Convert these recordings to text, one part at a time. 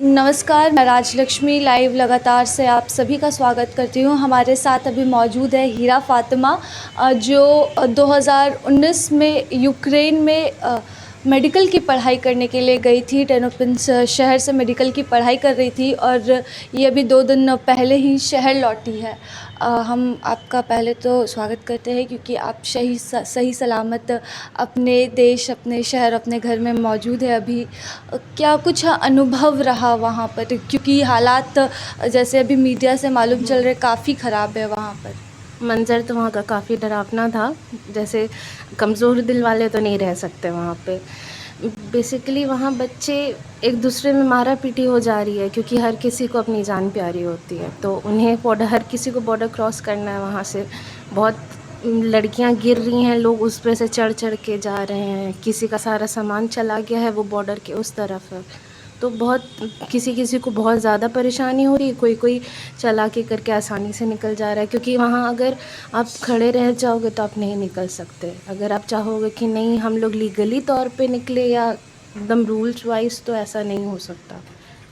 नमस्कार, मैं राजलक्ष्मी लाइव लगातार से आप सभी का स्वागत करती हूँ। हमारे साथ अभी मौजूद है हीरा फ़ातिमा, जो 2019 में यूक्रेन में मेडिकल की पढ़ाई करने के लिए गई थी। टेर्नोपिल्स शहर से मेडिकल की पढ़ाई कर रही थी और ये अभी 2 दिन पहले ही शहर लौटी है। हम आपका पहले तो स्वागत करते हैं क्योंकि आप सही सलामत अपने देश, अपने शहर, अपने घर में मौजूद है अभी। क्या कुछ अनुभव रहा वहाँ पर, क्योंकि हालात जैसे अभी मीडिया से मालूम चल रहे काफ़ी ख़राब है वहाँ पर। मंज़र तो वहाँ का काफ़ी डरावना था। जैसे कमज़ोर दिल वाले तो नहीं रह सकते वहाँ पे। बेसिकली वहाँ बच्चे एक दूसरे में मारा पीटी हो जा रही है क्योंकि हर किसी को अपनी जान प्यारी होती है, तो उन्हें हर किसी को बॉर्डर क्रॉस करना है। वहाँ से बहुत लड़कियाँ गिर रही हैं, लोग उस पे से चढ़ के जा रहे हैं। किसी का सारा सामान चला गया है, वो बॉर्डर के उस तरफ है। तो बहुत किसी को बहुत ज़्यादा परेशानी हो रही है, कोई चला के करके आसानी से निकल जा रहा है, क्योंकि वहाँ अगर आप खड़े रह जाओगे तो आप नहीं निकल सकते। अगर आप चाहोगे कि नहीं हम लोग लीगली तौर पे निकले या एकदम रूल्स वाइज, तो ऐसा नहीं हो सकता।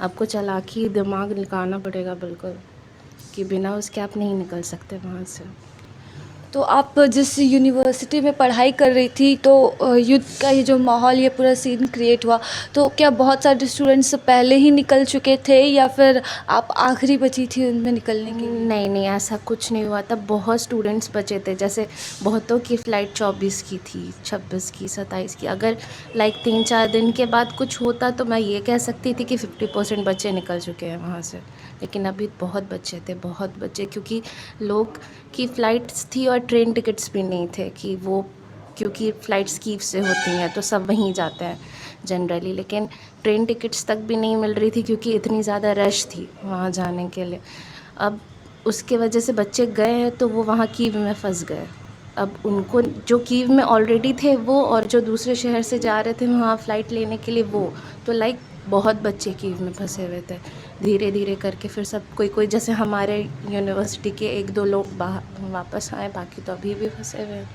आपको चालाकी दिमाग निकालना पड़ेगा बिल्कुल, कि बिना उसके आप नहीं निकल सकते वहाँ से। तो आप जिस यूनिवर्सिटी में पढ़ाई कर रही थी, तो युद्ध का ये जो माहौल, ये पूरा सीन क्रिएट हुआ, तो क्या बहुत सारे स्टूडेंट्स पहले ही निकल चुके थे या फिर आप आखिरी बची थी उनमें निकलने के लिए? नहीं, ऐसा कुछ नहीं हुआ था। बहुत स्टूडेंट्स बचे थे। जैसे बहुतों की फ़्लाइट 24 की थी, 26 की, 27 की। अगर लाइक 3-4 दिन के बाद कुछ होता तो मैं ये कह सकती थी कि 50% बच्चे निकल चुके हैं वहाँ से। लेकिन अभी बहुत बच्चे थे, बहुत बच्चे, क्योंकि लोग की फ़्लाइट्स थी और ट्रेन टिकट्स भी नहीं थे, कि वो क्योंकि फ़्लाइट्स कीव से होती हैं तो सब वहीं जाते हैं जनरली। लेकिन ट्रेन टिकट्स तक भी नहीं मिल रही थी क्योंकि इतनी ज़्यादा रश थी वहाँ जाने के लिए। अब उसके वजह से बच्चे गए हैं तो वो वहाँ कीव में फंस गए। अब उनको जो कीव में ऑलरेडी थे वो, और जो दूसरे शहर से जा रहे थे वहाँ फ़्लाइट लेने के लिए, वो तो लाइक बहुत बच्चे कीव में फंसे हुए थे। धीरे धीरे करके फिर सब कोई जैसे हमारे यूनिवर्सिटी के 1-2 लोग बाहर वापस आए, बाकी तो अभी भी फंसे हुए हैं।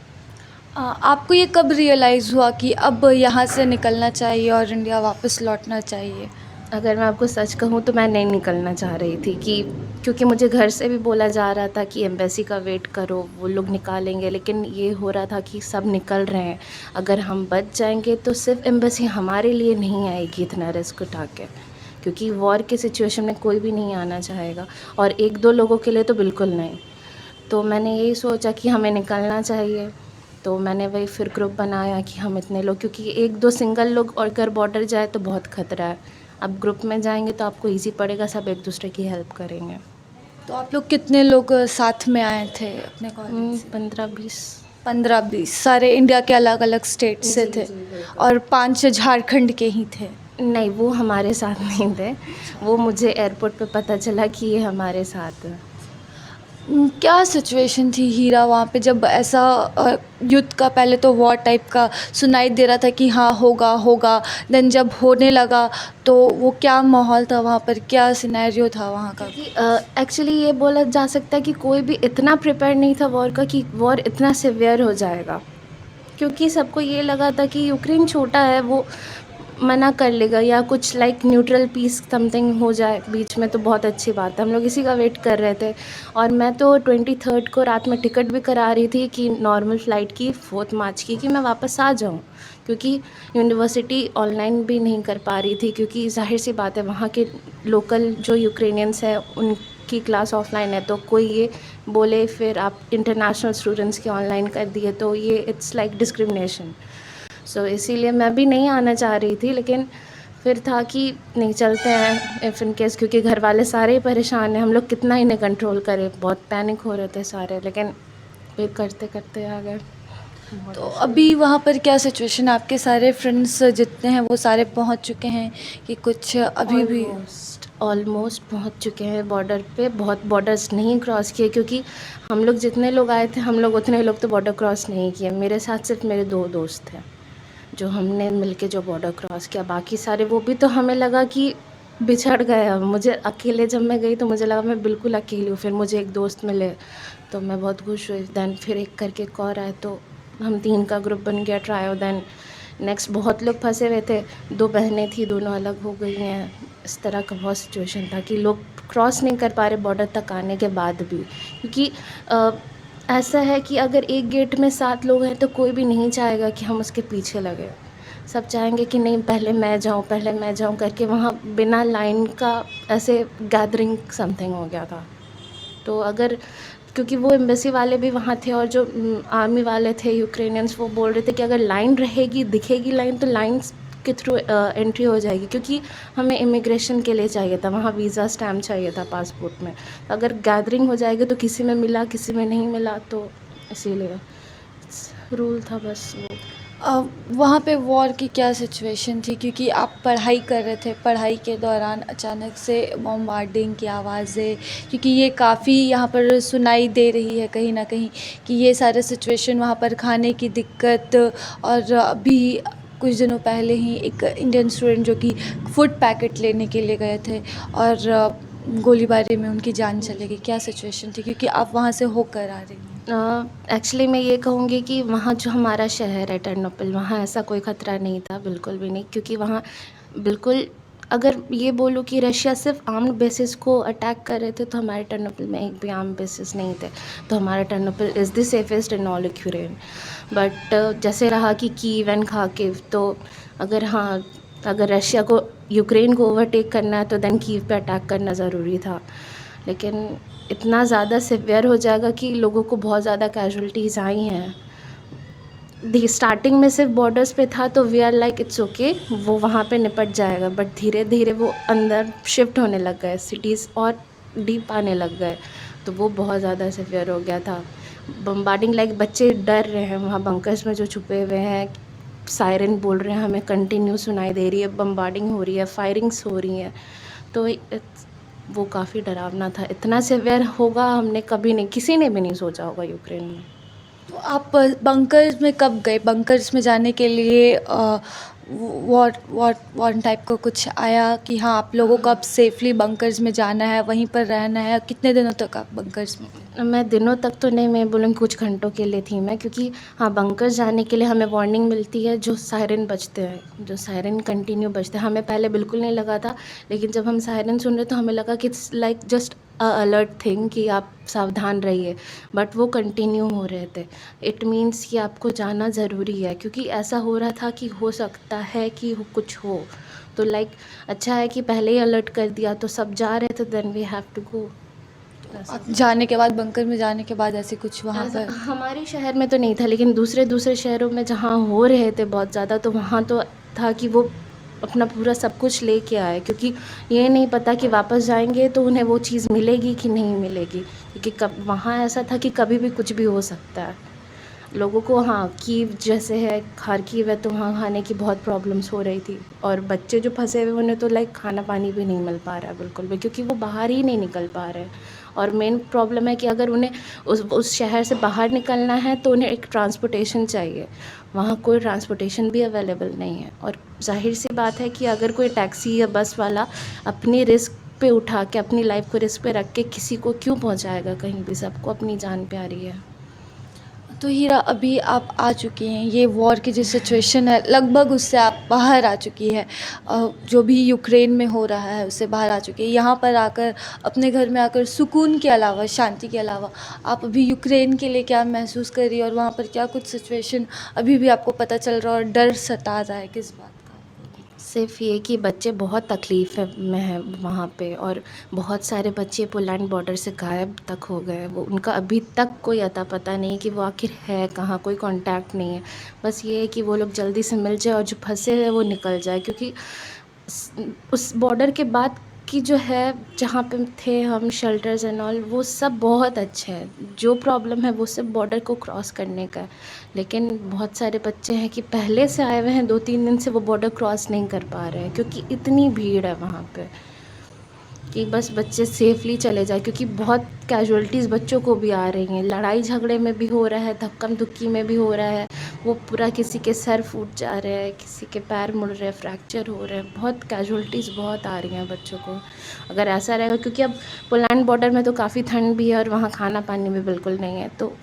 आपको ये कब रियलाइज़ हुआ कि अब यहाँ से निकलना चाहिए और इंडिया वापस लौटना चाहिए? अगर मैं आपको सच कहूँ तो मैं नहीं निकलना चाह रही थी, क्योंकि मुझे घर से भी बोला जा रहा था कि एम्बेसी का वेट करो, वो लोग निकालेंगे। लेकिन ये हो रहा था कि सब निकल रहे हैं, अगर हम बच जाएंगे तो सिर्फ एम्बेसी हमारे लिए नहीं आएगी इतना रिस्क उठा के, क्योंकि वॉर के सिचुएशन में कोई भी नहीं आना चाहेगा, और 1-2 लोगों के लिए तो बिल्कुल नहीं। तो मैंने यही सोचा कि हमें निकलना चाहिए। तो मैंने वही फिर ग्रुप बनाया कि हम इतने लोग, क्योंकि 1-2 सिंगल लोग और अगर बॉर्डर जाए तो बहुत ख़तरा है। अब ग्रुप में जाएंगे तो आपको इजी पड़ेगा, सब एक दूसरे की हेल्प करेंगे। तो आप लोग कितने लोग साथ में आए थे अपने कॉलेज से? 15-20। 15-20 सारे इंडिया के अलग अलग स्टेट से थे और 5 झारखंड के ही थे? नहीं, वो हमारे साथ नहीं थे। वो मुझे एयरपोर्ट पे पता चला कि ये हमारे साथ है। क्या सिचुएशन थी हीरा वहाँ पे, जब ऐसा युद्ध का, पहले तो वॉर टाइप का सुनाई दे रहा था कि हाँ होगा, देन जब होने लगा तो वो क्या माहौल था वहाँ पर, क्या सिनेरियो था वहाँ का? एक्चुअली ये बोला जा सकता है कि कोई भी इतना प्रिपेयर नहीं था वॉर का, कि वॉर इतना सिवियर हो जाएगा। क्योंकि सबको ये लगा था कि यूक्रेन छोटा है, वो मना कर लेगा या कुछ लाइक न्यूट्रल पीस समथिंग हो जाए बीच में, तो बहुत अच्छी बात है। हम लोग इसी का वेट कर रहे थे, और मैं तो 23 को रात में टिकट भी करा रही थी कि नॉर्मल फ़्लाइट की 4 मार्च की, कि मैं वापस आ जाऊं, क्योंकि यूनिवर्सिटी ऑनलाइन भी नहीं कर पा रही थी, क्योंकि जाहिर सी बात है वहाँ के लोकल जो यूक्रेनियंस हैं उनकी क्लास ऑफलाइन है, तो कोई ये बोले फिर आप इंटरनेशनल स्टूडेंट्स के ऑनलाइन कर दिए, तो ये इट्स लाइक डिस्क्रिमिनेशन। सो इसीलिए मैं भी नहीं आना चाह रही थी, लेकिन फिर था कि नहीं, चलते हैं इफ़ इन केस, क्योंकि घर वाले सारे ही परेशान हैं। हम लोग कितना इन्हें कंट्रोल करें, बहुत पैनिक हो रहे थे सारे, लेकिन फिर करते करते आ गए। तो अभी वहाँ पर क्या सिचुएशन है? आपके सारे फ्रेंड्स जितने हैं वो सारे पहुँच चुके हैं कि कुछ अभी भी? ऑलमोस्ट पहुँच चुके हैं बॉर्डर पे। बहुत बॉर्डर्स नहीं क्रॉस किए, क्योंकि हम लोग जितने लोग आए थे, हम लोग उतने लोग तो बॉर्डर क्रॉस नहीं किए। मेरे साथ सिर्फ मेरे 2 दोस्त थे जो हमने मिलके जो बॉर्डर क्रॉस किया। बाकी सारे, वो भी तो हमें लगा कि बिछड़ गए। अब मुझे अकेले, जब मैं गई तो मुझे लगा मैं बिल्कुल अकेली हूँ। फिर मुझे एक दोस्त मिले तो मैं बहुत खुश हुई। दैन फिर एक करके एक और आए, तो हम 3 का ग्रुप बन गया, ट्रायो। दैन नेक्स्ट बहुत लोग फंसे हुए थे, 2 बहनें थी, दोनों अलग हो गई हैं। इस तरह का बहुत सिचुएशन था कि लोग क्रॉस नहीं कर पा रहे बॉर्डर तक आने के बाद भी, क्योंकि ऐसा है कि अगर एक गेट में 7 लोग हैं तो कोई भी नहीं चाहेगा कि हम उसके पीछे लगे। सब चाहेंगे कि नहीं, पहले मैं जाऊँ करके वहाँ बिना लाइन का ऐसे गैदरिंग समथिंग हो गया था। तो अगर, क्योंकि वो एम्बेसी वाले भी वहाँ थे और जो आर्मी वाले थे यूक्रेनियंस, वो बोल रहे थे कि अगर लाइन रहेगी, दिखेगी लाइन, तो लाइन के थ्रू एंट्री हो जाएगी, क्योंकि हमें इमिग्रेशन के लिए चाहिए था, वहाँ वीज़ा स्टैम्प चाहिए था पासपोर्ट में। अगर गैदरिंग हो जाएगी तो किसी में मिला, किसी में नहीं मिला, तो इसीलिए रूल था बस वो। वहाँ पे वॉर की क्या सिचुएशन थी, क्योंकि आप पढ़ाई कर रहे थे, पढ़ाई के दौरान अचानक से बॉम्बार्डिंग की आवाज़ें, क्योंकि ये काफ़ी यहाँ पर सुनाई दे रही है कहीं ना कहीं कि ये सारे सिचुएशन, वहाँ पर खाने की दिक्कत, और अभी कुछ दिनों पहले ही एक इंडियन स्टूडेंट जो कि फूड पैकेट लेने के लिए गए थे और गोलीबारी में उनकी जान चली गई। क्या सिचुएशन थी, क्योंकि आप वहाँ से होकर आ रही हैं? एक्चुअली मैं ये कहूँगी कि वहाँ जो हमारा शहर है टर्नोपिल, वहाँ ऐसा कोई ख़तरा नहीं था, बिल्कुल भी नहीं, क्योंकि वहाँ बिल्कुल, अगर ये बोलूँ कि रशिया सिर्फ आर्म्ड बेसिस को अटैक कर रहे थे, तो हमारे टर्नोपिल में एक भी आर्म्ड बेसिस नहीं थे। तो हमारा Ternopil is the safest in all Ukraine. But जैसे रहा कि कीव एंड खाकिव, तो अगर रशिया को यूक्रेन को ओवरटेक करना है तो देन कीव पे अटैक करना ज़रूरी था। लेकिन इतना ज़्यादा सिवियर हो जाएगा कि लोगों को बहुत ज़्यादा कैजुअलिटीज़ आई हैं। स्टार्टिंग में सिर्फ बॉर्डर्स पे था, तो we are like it's okay, वो वहाँ पे निपट जाएगा। बट धीरे धीरे वो अंदर शिफ्ट होने लग गए, सिटीज़ और डीप आने लग गए, तो वो बहुत ज़्यादा सिवियर हो गया था। बम्बार्डिंग, लाइक बच्चे डर रहे हैं वहाँ बंकर्स में जो छुपे हुए हैं, सायरन बोल रहे हैं, हमें कंटिन्यू सुनाई दे रही है, बम्बार्डिंग हो रही है, फायरिंग्स हो रही हैं, तो वो काफ़ी डरावना था। इतना सिवियर होगा हमने कभी नहीं, किसी ने भी नहीं सोचा होगा यूक्रेन में। तो आप बंकर्स में कब गए? बंकर्स में जाने के लिए वॉर टाइप का कुछ आया कि हाँ, आप लोगों को अब सेफली बंकर्स में जाना है, वहीं पर रहना है? कितने दिनों तक आप बंकर्स में थे? मैं दिनों तक तो नहीं, मैं बोलूँगी कुछ घंटों के लिए थी मैं, क्योंकि हाँ, बंकर्स जाने के लिए हमें वार्निंग मिलती है, जो सायरन बजते हैं, जो सायरन कंटिन्यू बजते हैं। हमें पहले बिल्कुल नहीं लगा था, लेकिन जब हम सायरन सुन रहे तो हमें लगा कि it's like just alert thing कि आप सावधान रहिए, बट वो कंटिन्यू हो रहे थे। इट मीन्स कि आपको जाना ज़रूरी है, क्योंकि ऐसा हो रहा था कि हो सकता है कि कुछ हो, तो लाइक अच्छा है कि पहले ही अलर्ट कर दिया, तो सब जा रहे थे, then we have to go. जाने के बाद, बंकर में जाने के बाद ऐसे कुछ वहाँ पर? हमारे शहर में तो नहीं था, लेकिन दूसरे शहरों में जहाँ हो रहे थे बहुत ज़्यादा, तो वहाँ तो था कि वो अपना पूरा सब कुछ लेके आए, क्योंकि ये नहीं पता कि वापस जाएंगे तो उन्हें वो चीज़ मिलेगी कि नहीं मिलेगी, क्योंकि वहाँ ऐसा था कि कभी भी कुछ भी हो सकता है लोगों को। हाँ, कीव जैसे है, खारकीव है, तो वहाँ खाने की बहुत प्रॉब्लम्स हो रही थी, और बच्चे जो फंसे हुए उन्हें तो लाइक खाना पानी भी नहीं मिल पा रहा है बिल्कुल भी, क्योंकि वो बाहर ही नहीं निकल पा रहे। और मेन प्रॉब्लम है कि अगर उन्हें उस शहर से बाहर निकलना है तो उन्हें एक ट्रांसपोर्टेशन चाहिए, वहाँ कोई ट्रांसपोर्टेशन भी अवेलेबल नहीं है। और जाहिर सी बात है कि अगर कोई टैक्सी या बस वाला अपनी रिस्क पे उठा के, अपनी लाइफ को रिस्क पे रख के किसी को क्यों पहुँचाएगा कहीं भी, सबको अपनी जान प्यारी है। तो हीरा, अभी आप आ चुकी हैं, ये वॉर की जो सिचुएशन है लगभग उससे आप बाहर आ चुकी है, जो भी यूक्रेन में हो रहा है उससे बाहर आ चुकी है। यहाँ पर आकर, अपने घर में आकर सुकून के अलावा, शांति के अलावा, आप अभी यूक्रेन के लिए क्या महसूस कर रही है, और वहाँ पर क्या कुछ सिचुएशन अभी भी आपको पता चल रहा है और डर सता रहा है किस बात का? सिर्फ ये कि बच्चे बहुत तकलीफ़ में हैं वहाँ पे, और बहुत सारे बच्चे पोलैंड बॉर्डर से गायब तक हो गए। वो उनका अभी तक कोई अता पता नहीं कि वो आखिर है कहाँ, कोई कांटेक्ट नहीं है। बस ये है कि वो लोग जल्दी से मिल जाए और जो फंसे हैं वो निकल जाए, क्योंकि उस बॉर्डर के बाद की जो है, जहाँ पे थे हम, शेल्टर्स एंड ऑल, वो सब बहुत अच्छे हैं। जो प्रॉब्लम है वो सिर्फ बॉर्डर को क्रॉस करने का है। लेकिन बहुत सारे बच्चे हैं कि पहले से आए हुए हैं, 2-3 दिन से वो बॉर्डर क्रॉस नहीं कर पा रहे हैं, क्योंकि इतनी भीड़ है वहाँ पे कि बस बच्चे सेफली चले जाए, क्योंकि बहुत कैजुअलिटीज़ बच्चों को भी आ रही हैं। लड़ाई झगड़े में भी हो रहा है, धक्कम धुक्की में भी हो रहा है, वो पूरा किसी के सर फूट जा रहे हैं, किसी के पैर मुड़ रहे हैं, फ्रैक्चर हो रहे हैं, बहुत कैजुअलिटीज़ बहुत आ रही हैं बच्चों को। अगर ऐसा रहेगा, क्योंकि अब पोलैंड बॉर्डर में तो काफ़ी ठंड भी है और वहाँ खाना पानी भी बिल्कुल नहीं है, तो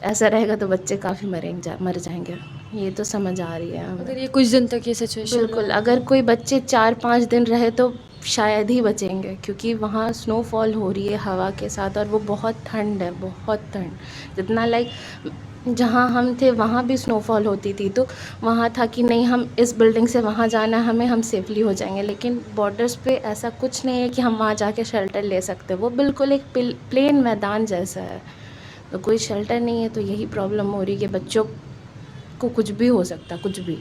ऐसा रहेगा तो बच्चे काफ़ी मर जाएंगे। ये तो समझ आ रही है हमें। अगर ये कुछ दिन तक ये सिचुएशन बिल्कुल, अगर कोई बच्चे 4-5 दिन रहे तो शायद ही बचेंगे, क्योंकि वहाँ स्नोफॉल हो रही है हवा के साथ, और वो बहुत ठंड है, बहुत ठंड। जितना लाइक जहाँ हम थे वहाँ भी स्नोफॉल होती थी, तो वहाँ था कि नहीं, हम इस बिल्डिंग से वहाँ जाना है हमें, हम सेफली हो जाएंगे। लेकिन बॉर्डर्स पे ऐसा कुछ नहीं है कि हम वहाँ जाके शेल्टर ले सकते। वो बिल्कुल एक प्लेन मैदान जैसा है, तो कोई शेल्टर नहीं है। तो यही प्रॉब्लम हो रही है कि बच्चों को कुछ भी हो सकता, कुछ भी।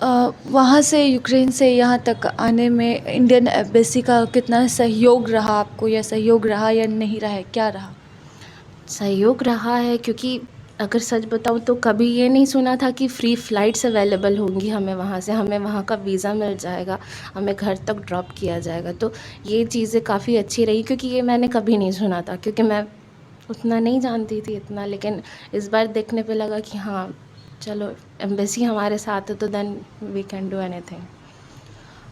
वहाँ से यूक्रेन से यहाँ तक आने में इंडियन एम्बेसी का कितना सहयोग रहा आपको, या सहयोग रहा या नहीं रहा है, क्या रहा? सहयोग रहा है, क्योंकि अगर सच बताऊँ तो कभी ये नहीं सुना था कि फ्री फ़्लाइट्स अवेलेबल होंगी हमें वहाँ से, हमें वहाँ का वीज़ा मिल जाएगा, हमें घर तक ड्रॉप किया जाएगा। तो ये चीज़ें काफ़ी अच्छी रही, क्योंकि ये मैंने कभी नहीं सुना था, क्योंकि मैं उतना नहीं जानती थी इतना। लेकिन इस बार देखने पे लगा कि हाँ चलो, एम्बेसी हमारे साथ है तो then we can do anything.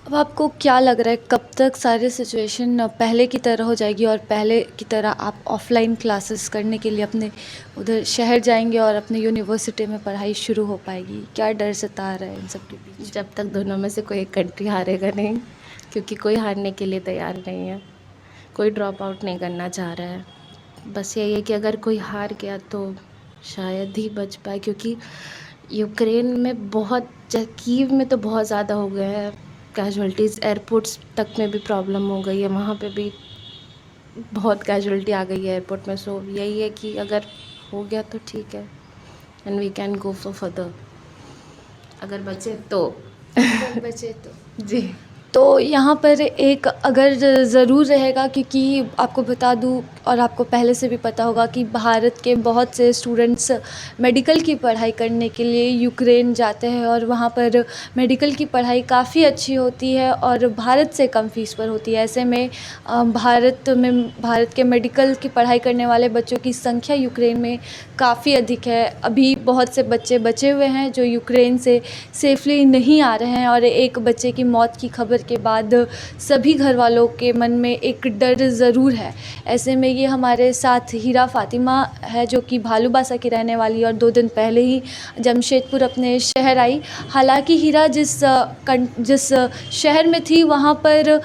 अब आपको क्या लग रहा है, कब तक सारी सिचुएशन पहले की तरह हो जाएगी और पहले की तरह आप ऑफलाइन क्लासेस करने के लिए अपने उधर शहर जाएंगे और अपने यूनिवर्सिटी में पढ़ाई शुरू हो पाएगी? क्या डर सता रहा है इन सब के बीच? जब तक दोनों में से कोई एक कंट्री हारेगा नहीं, क्योंकि कोई हारने के लिए तैयार नहीं है, कोई ड्रॉप आउट नहीं करना चाह रहा है। बस यही है कि अगर कोई हार गया तो शायद ही बच पाए, क्योंकि यूक्रेन में बहुत, कीव में तो बहुत ज़्यादा हो गए हैं कैजुअल्टीज़, एयरपोर्ट्स तक में भी प्रॉब्लम हो गई है, वहाँ पे भी बहुत कैजुअल्टी आ गई है एयरपोर्ट में। सो यही है कि अगर हो गया तो ठीक है, and we can go for further, अगर बचे तो। बचे तो जी। तो यहाँ पर एक अगर ज़रूर रहेगा, क्योंकि आपको बता दूँ और आपको पहले से भी पता होगा कि भारत के बहुत से स्टूडेंट्स मेडिकल की पढ़ाई करने के लिए यूक्रेन जाते हैं, और वहाँ पर मेडिकल की पढ़ाई काफ़ी अच्छी होती है और भारत से कम फीस पर होती है। ऐसे में भारत के मेडिकल की पढ़ाई करने वाले बच्चों की संख्या यूक्रेन में काफ़ी अधिक है। अभी बहुत से बच्चे बचे हुए हैं जो यूक्रेन से सेफली नहीं आ रहे हैं, और एक बच्चे की मौत की खबर के बाद सभी घर वालों के मन में एक डर ज़रूर है। ऐसे में ये हमारे साथ हीरा फातिमा है, जो कि भालूबासा की रहने वाली, और 2 दिन पहले ही जमशेदपुर अपने शहर आई। हालांकि हीरा जिस शहर में थी वहाँ पर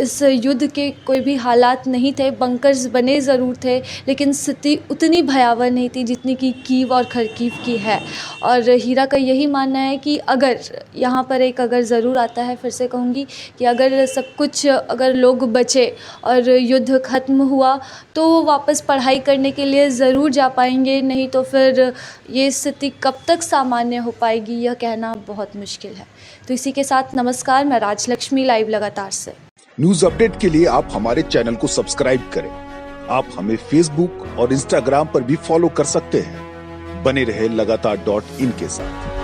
इस युद्ध के कोई भी हालात नहीं थे, बंकर्स बने ज़रूर थे, लेकिन स्थिति उतनी भयावह नहीं थी जितनी कि कीव और खरकीव की है। और हीरा का यही मानना है कि अगर यहाँ पर एक अगर ज़रूर आता है, फिर से कहूँगी कि अगर सब कुछ, अगर लोग बचे और युद्ध ख़त्म हुआ तो वो वापस पढ़ाई करने के लिए ज़रूर जा पाएंगे, नहीं तो फिर ये स्थिति कब तक सामान्य हो पाएगी यह कहना बहुत मुश्किल है। तो इसी के साथ नमस्कार, मैं राजलक्ष्मी लाइव लगातार से। न्यूज अपडेट के लिए आप हमारे चैनल को सब्सक्राइब करें। आप हमें फेसबुक और इंस्टाग्राम पर भी फॉलो कर सकते हैं। बने रहे लगातार.in के साथ।